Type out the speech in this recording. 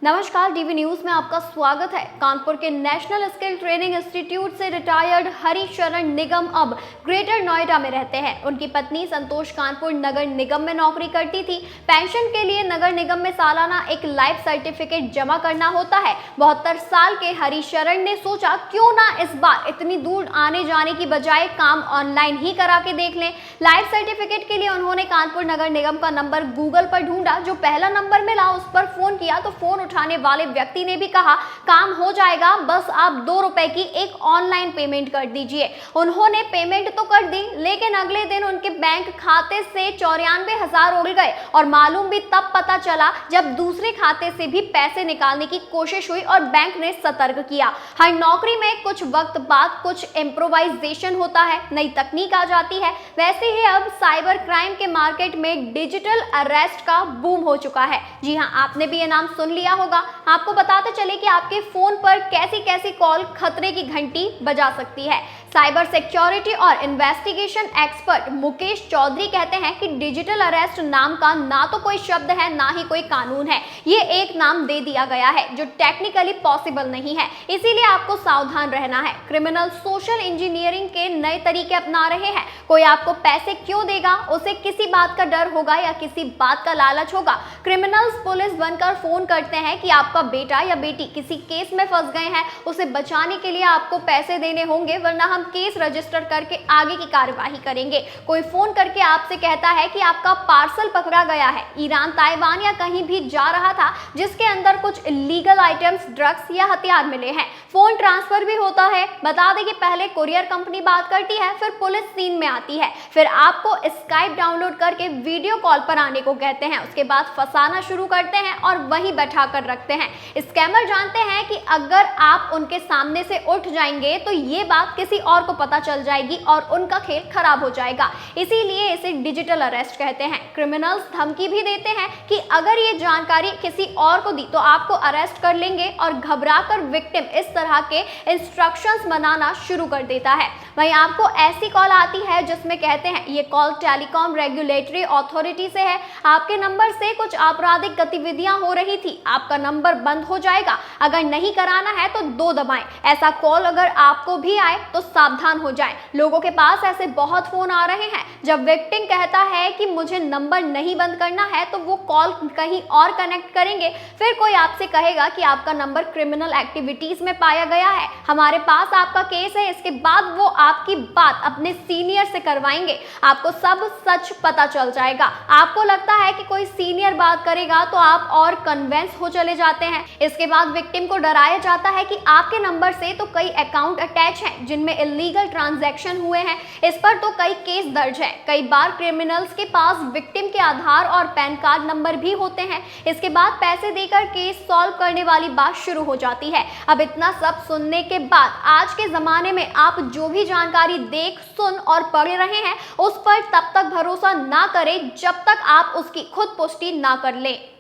नमस्कार, DV news में आपका स्वागत है। कानपुर के नेशनल स्किल ट्रेनिंग इंस्टीट्यूट से रिटायर्ड हरिशरण निगम अब ग्रेटर नोएडा में रहते हैं। उनकी पत्नी संतोष कानपुर नगर निगम में नौकरी करती थी। पेंशन के लिए नगर निगम में सालाना एक लाइफ सर्टिफिकेट जमा करना होता है। 72 साल के हरिशरण ने सोचा क्यों ना इस बार इतनी दूर आने जाने की बजाय काम ऑनलाइन ही करा के देख लें। लाइफ सर्टिफिकेट के लिए उन्होंने कानपुर नगर निगम का नंबर गूगल पर ढूंढा। जो पहला नंबर मिला उस पर फोन किया तो फोन उठाने वाले व्यक्ति ने भी कहा काम हो जाएगा, बस आप 2 रुपए की एक ऑनलाइन पेमेंट कर दीजिए। उन्होंने पेमेंट तो कर दी, लेकिन अगले दिन उनके बैंक खाते से 94,000 उड़ गए और मालूम भी तब पता चला जब दूसरे खाते से भी पैसे निकालने की कोशिश हुई और बैंक ने सतर्क किया। हर नौकरी में कुछ वक्त बाद कुछ इम्प्रोवाइजेशन होता है, नई तकनीक आ जाती है। वैसे ही अब साइबर क्राइम के मार्केट में डिजिटल अरेस्ट का बूम हो चुका है। जी हाँ, आपने भी ये नाम सुन लिया होगा। आपको बताते चले कि आपके फोन पर कैसी कैसी कॉल खतरे की घंटी बजा सकती है। साइबर सिक्योरिटी और इन्वेस्टिगेशन एक्सपर्ट मुकेश चौधरी कहते हैं कि डिजिटल अरेस्ट नाम का ना तो कोई शब्द है ना ही कोई कानून है। ये एक नाम दे दिया गया है जो टेक्निकली पॉसिबल नहीं है, इसीलिए आपको सावधान रहना है। क्रिमिनल सोशल इंजीनियरिंग के नए तरीके अपना रहे हैं। कोई आपको पैसे क्यों देगा, उसे किसी बात का डर होगा या किसी बात का लालच होगा। क्रिमिनल्स पुलिस बनकर फोन करते हैं कि आपका बेटा या बेटी किसी केस में फंस गए हैं, उसे बचाने के लिए आपको पैसे देने होंगे, वरना हम केस रजिस्टर करके आगे की कार्यवाही करेंगे। कोई फोन करके आपसे कहता है कि आपका पार्सल पकड़ा गया है, ईरान, ताइवान या कहीं भी जा रहा था, जिसके अंदर कुछ इलीगल आइटम्स, ड्रग्स या हथियार मिले हैं। फोन ट्रांसफर भी होता है। बता दें कि पहले कुरियर कंपनी बात करती है, फिर पुलिस सीन में आती है, फिर आपको स्काइप डाउनलोड करके वीडियो कॉल पर आने को कहते हैं, उसके बाद फंसाना शुरू करते हैं और वहीं बैठा कर रखते हैं। स्कैमर जानते हैं कि अगर आप उनके सामने से उठ जाएंगे तो ये बात किसी और को पता चल जाएगी और उनका खेल खराब हो जाएगा, इसीलिए इसे डिजिटल अरेस्ट कहते हैं। क्रिमिनल्स धमकी भी देते हैं कि अगर ये जानकारी किसी और को दी तो आपको अरेस्ट कर लेंगे और घबराकर विक्टिम इस तरह के इंस्ट्रक्शंस बनाना शुरू कर देता है। वहीं आपको ऐसी कॉल आती है जिसमें कहते हैं ये कॉल टेलीकॉम रेगुलेटरी अथॉरिटी से है, आपके नंबर से कुछ आपराधिक गतिविधियां हो रही थी, आपका नंबर बंद हो जाएगा, अगर नहीं कराना है तो 2 दबाएं। ऐसा कॉल अगर आपको भी आए तो सावधान हो जाएं। लोगों के पास ऐसे बहुत फोन आ रहे हैं। जब विक्टिम कहता है कि मुझे नंबर नहीं बंद करना है तो वो कॉल कहीं और कनेक्ट करेंगे, फिर कोई आपसे कहेगा कि आपका नंबर क्रिमिनल एक्टिविटीज में पाया गया है, हमारे पास आपका केस है। इसके बाद वो आपकी बात अपने सीनियर से करवाएंगे, आपको सब सच पता चल जाएगा। आपको लगता है कि कोई सीनियर बात करेगा तो आप और कन्विंस हो चले जाते हैं। इसके बाद विक्टिम को डराया जाता है कि आपके नंबर से तो कई अकाउंट अटैच हैं जिनमें इलीगल ट्रांजैक्शन हुए हैं, इस पर तो कई केस दर्ज हैं। कई बार क्रिमिनल्स के पास विक्टिम के आधार और पैन कार्ड नंबर भी होते हैं। इसके बाद पैसे देकर केस सॉल्व करने वाली बात शुरू हो जाती है। अब इतना सब सुनने के बाद आज के जमाने में आप जो भी जानकारी देख, सुन और पढ़ रहे हैं उस पर तब तक भरोसा ना करें जब तक आप उसकी खुद पुष्टि ना कर लें।